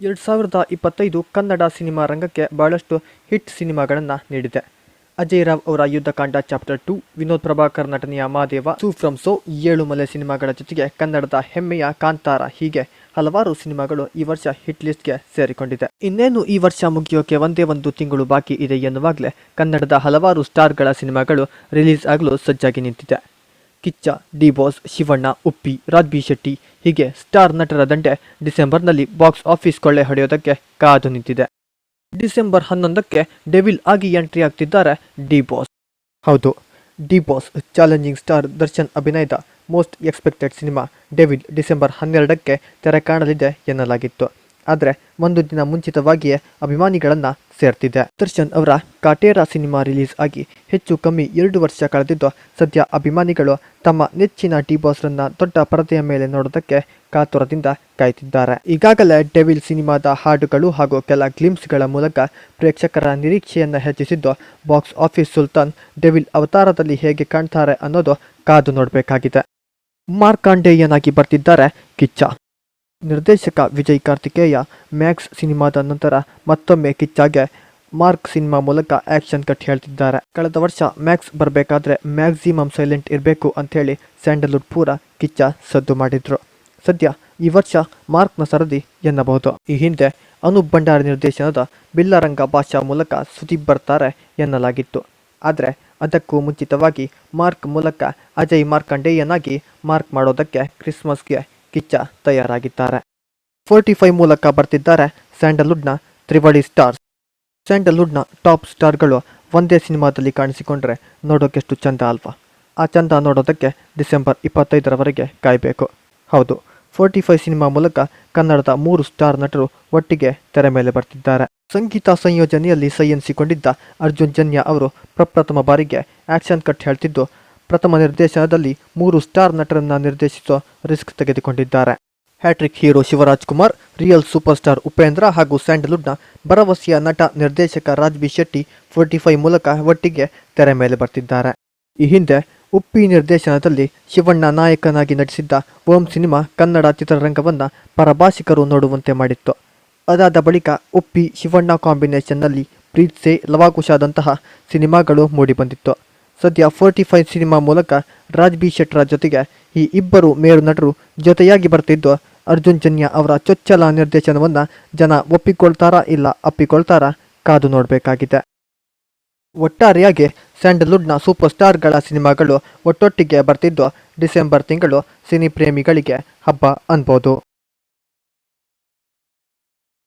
2025 Kannada cinema ರಂಗಕ್ಕೆ ಬಹಳಷ್ಟು hit ಸಿನಿಮಾಗಳನ್ನು ನೀಡಿದೆ. ಅಜಯ್ ರಾವ್ ಅವರ ಯುದ್ಧಕಾಂಡ ಚಾಪ್ಟರ್ 2, ವಿನೋದ್ ಪ್ರಭಾಕರ್ ನಟನೆಯ ಮಾದೇವ, ಸೂ ಫ್ರಮ್ ಸೋ, 7 ಮಲೆ ಸಿನಿಮಾಗಳ ಜೊತೆಗೆ ಕನ್ನಡದ ಹೆಮ್ಮೆಯ ಕಾಂತಾರ, ಹೀಗೆ ಹಲವಾರು ಸಿನಿಮಾಗಳು ಈ ವರ್ಷ ಹಿಟ್ ಲಿಸ್ಟ್ಗೆ ಸೇರಿಕೊಂಡಿದೆ. ಇನ್ನೇನು ಈ ವರ್ಷ ಮುಗಿಯೋಕೆ ಒಂದೇ ಒಂದು ತಿಂಗಳು ಬಾಕಿ ಇದೆ ಎನ್ನುವಾಗಲೇ ಕನ್ನಡದ ಹಲವಾರು ಸ್ಟಾರ್ಗಳ ಸಿನಿಮಾಗಳು ರಿಲೀಸ್ ಆಗಲು ಸಜ್ಜಾಗಿ ನಿಂತಿದೆ. Kichcha, D boss, Shivanna, Uppi, Raj B Shetty ಹೀಗೆ ಸ್ಟಾರ್ ನಟರ ದಂಡೆ ಡಿಸೆಂಬರ್ನಲ್ಲಿ ಬಾಕ್ಸ್ ಆಫೀಸ್ ಕೊಳ್ಳೆ ಹೊಡೆಯೋದಕ್ಕೆ ಕಾದು ನಿಂತಿದೆ. ಡಿಸೆಂಬರ್ 11ಕ್ಕೆ ಡೆವಿಲ್ ಆಗಿ ಎಂಟ್ರಿ ಆಗ್ತಿದ್ದಾರೆ ಡಿ ಬಾಸ್. ಹೌದು, D boss challenging star Darshan ಅಭಿನಯದ most expected cinema devil December 12ಕ್ಕೆ ತೆರೆ ಕಾಣಲಿದೆ ಎನ್ನಲಾಗಿತ್ತು. ಆದರೆ ಒಂದು ದಿನ ಮುಂಚಿತವಾಗಿಯೇ ಅಭಿಮಾನಿಗಳನ್ನು ಸೇರ್ತಿದೆ. ದರ್ಶನ್ ಅವರ ಕಾಟೇರ ಸಿನಿಮಾ ರಿಲೀಸ್ ಆಗಿ ಹೆಚ್ಚು ಕಮ್ಮಿ 2 ವರ್ಷ ಕಳೆದಿದ್ದು, ಸದ್ಯ ಅಭಿಮಾನಿಗಳು ತಮ್ಮ ನೆಚ್ಚಿನ ಡಿ ಬಾಸ್ರನ್ನ ದೊಡ್ಡ ಪರದೆಯ ಮೇಲೆ ನೋಡೋದಕ್ಕೆ ಕಾತುರದಿಂದ ಕಾಯ್ತಿದ್ದಾರೆ. ಈಗಾಗಲೇ ಡೆವಿಲ್ ಸಿನಿಮಾದ ಹಾಡುಗಳು ಹಾಗೂ ಕೆಲ ಗ್ಲಿಮ್ಸ್ಗಳ ಮೂಲಕ ಪ್ರೇಕ್ಷಕರ ನಿರೀಕ್ಷೆಯನ್ನು ಹೆಚ್ಚಿಸಿದ್ದು, ಬಾಕ್ಸ್ ಆಫೀಸ್ ಸುಲ್ತಾನ್ ಡೆವಿಲ್ ಅವತಾರದಲ್ಲಿ ಹೇಗೆ ಕಾಣ್ತಾರೆ ಅನ್ನೋದು ಕಾದು ನೋಡಬೇಕಾಗಿದೆ. ಮಾರ್ಕಾಂಡೇಯನಾಗಿ ಬರ್ತಿದ್ದಾರೆ ಕಿಚ್ಚ. ನಿರ್ದೇಶಕ ವಿಜಯ್ ಕಾರ್ತಿಕೇಯ ಮ್ಯಾಕ್ಸ್ ಸಿನಿಮಾದ ನಂತರ ಮತ್ತೊಮ್ಮೆ ಕಿಚ್ಚಾಗೆ ಮಾರ್ಕ್ ಸಿನಿಮಾ ಮೂಲಕ ಆಕ್ಷನ್ ಕಟ್ ಹೇಳ್ತಿದ್ದಾರೆ. ಕಳೆದ ವರ್ಷ ಮ್ಯಾಕ್ಸ್ ಬರಬೇಕಾದ್ರೆ ಮ್ಯಾಕ್ಸಿಮಮ್ ಸೈಲೆಂಟ್ ಇರಬೇಕು ಅಂಥೇಳಿ ಸ್ಯಾಂಡಲ್ವುಡ್ ಪೂರ ಕಿಚ್ಚ ಸದ್ದು ಮಾಡಿದ್ರು. ಸದ್ಯ ಈ ವರ್ಷ ಮಾರ್ಕ್ನ ಸರದಿ ಎನ್ನಬಹುದು. ಈ ಹಿಂದೆ ಅನೂಪ್ ಭಂಡಾರಿ ನಿರ್ದೇಶನದ ಬಿಲ್ಲರಂಗ ಭಾಷಾ ಮೂಲಕ ಸುದೀಪ್ ಬರ್ತಾರೆ ಎನ್ನಲಾಗಿತ್ತು. ಆದರೆ ಅದಕ್ಕೂ ಮುಂಚಿತವಾಗಿ ಮಾರ್ಕ್ ಮೂಲಕ ಅಜಯ್ ಮಾರ್ಕಂಡೇಯನಾಗಿ ಮಾರ್ಕ್ ಮಾಡೋದಕ್ಕೆ ಕ್ರಿಸ್ಮಸ್ಗೆ ಕಿಚ್ಚ ತಯಾರಾಗಿದ್ದಾರೆ. 45 ಮೂಲಕ ಬರ್ತಿದ್ದಾರೆ ಸ್ಯಾಂಡಲ್ವುಡ್ನ ತ್ರಿವಳಿ ಸ್ಟಾರ್ಸ್. ಸ್ಯಾಂಡಲ್ವುಡ್ನ ಟಾಪ್ ಸ್ಟಾರ್ಗಳು ಒಂದೇ ಸಿನಿಮಾದಲ್ಲಿ ಕಾಣಿಸಿಕೊಂಡ್ರೆ ನೋಡೋಕೆಷ್ಟು ಚಂದ ಅಲ್ವಾ? ಆ ಚಂದ ನೋಡೋದಕ್ಕೆ ಡಿಸೆಂಬರ್ 25ರವರೆಗೆ ಕಾಯಬೇಕು. ಹೌದು, 45 ಸಿನಿಮಾ ಮೂಲಕ ಕನ್ನಡದ 3 ಸ್ಟಾರ್ ನಟರು ಒಟ್ಟಿಗೆ ತೆರೆ ಮೇಲೆ ಬರ್ತಿದ್ದಾರೆ. ಸಂಗೀತ ಸಂಯೋಜನೆಯಲ್ಲಿ ಸೈ ಎನಿಸಿಕೊಂಡಿದ್ದ ಅರ್ಜುನ್ ಜನ್ಯ ಅವರು ಪ್ರಪ್ರಥಮ ಬಾರಿಗೆ ಆಕ್ಷನ್ ಕಟ್ ಹೇಳ್ತಿದ್ದು, ಪ್ರಥಮ ನಿರ್ದೇಶನದಲ್ಲಿ 3 ಸ್ಟಾರ್ ನಟರನ್ನ ನಿರ್ದೇಶಿಸೋ ರಿಸ್ಕ್ ತೆಗೆದುಕೊಂಡಿದ್ದಾರೆ. Hattrick hero Shivaraj Kumar, real super star Upendra ಹಾಗೂ ಸ್ಯಾಂಡಲ್ವುಡ್ನ ಭರವಸೆಯ ನಟ ನಿರ್ದೇಶಕ ರಾಜ್ ಬಿ ಶೆಟ್ಟಿ 45 ಮೂಲಕ ಒಟ್ಟಿಗೆ ತೆರೆ ಮೇಲೆ ಬರ್ತಿದ್ದಾರೆ. ಈ ಹಿಂದೆ ಉಪ್ಪಿ ನಿರ್ದೇಶನದಲ್ಲಿ ಶಿವಣ್ಣ ನಾಯಕನಾಗಿ ನಟಿಸಿದ್ದ ಓಂ ಸಿನಿಮಾ ಕನ್ನಡ ಚಿತ್ರರಂಗವನ್ನು ಪರಭಾಷಿಕರು ನೋಡುವಂತೆ ಮಾಡಿತ್ತು. ಅದಾದ ಬಳಿಕ ಉಪ್ಪಿ ಶಿವಣ್ಣ ಕಾಂಬಿನೇಷನ್ನಲ್ಲಿ ಪ್ರೀತ್ಸೆ, ಲವಾಕುಶಾದಂತಹ ಸಿನಿಮಾಗಳು ಮೂಡಿಬಂದಿತ್ತು. ಸದ್ಯ 45 ಸಿನಿಮಾ ಮೂಲಕ ರಾಜ್ ಬಿ ಶೆಟ್ಟರ ಜೊತೆಗೆ ಈ ಇಬ್ಬರು ಮೇರು ನಟರು ಜೊತೆಯಾಗಿ ಬರ್ತಿದ್ದು, ಅರ್ಜುನ್ ಜನ್ಯ ಅವರ ಚೊಚ್ಚಲ ನಿರ್ದೇಶನವನ್ನು ಜನ ಒಪ್ಪಿಕೊಳ್ತಾರಾ ಇಲ್ಲ ಅಪ್ಪಿಕೊಳ್ತಾರಾ ಕಾದು ನೋಡಬೇಕಾಗಿದೆ. ಒಟ್ಟಾರೆಯಾಗಿ ಸ್ಯಾಂಡಲ್ವುಡ್ನ ಸೂಪರ್ ಸ್ಟಾರ್ಗಳ ಸಿನಿಮಾಗಳು ಒಟ್ಟೊಟ್ಟಿಗೆ ಬರ್ತಿದ್ದು, ಡಿಸೆಂಬರ್ ತಿಂಗಳು ಸಿನಿ ಪ್ರೇಮಿಗಳಿಗೆ ಹಬ್ಬ ಅನ್ಬೋದು.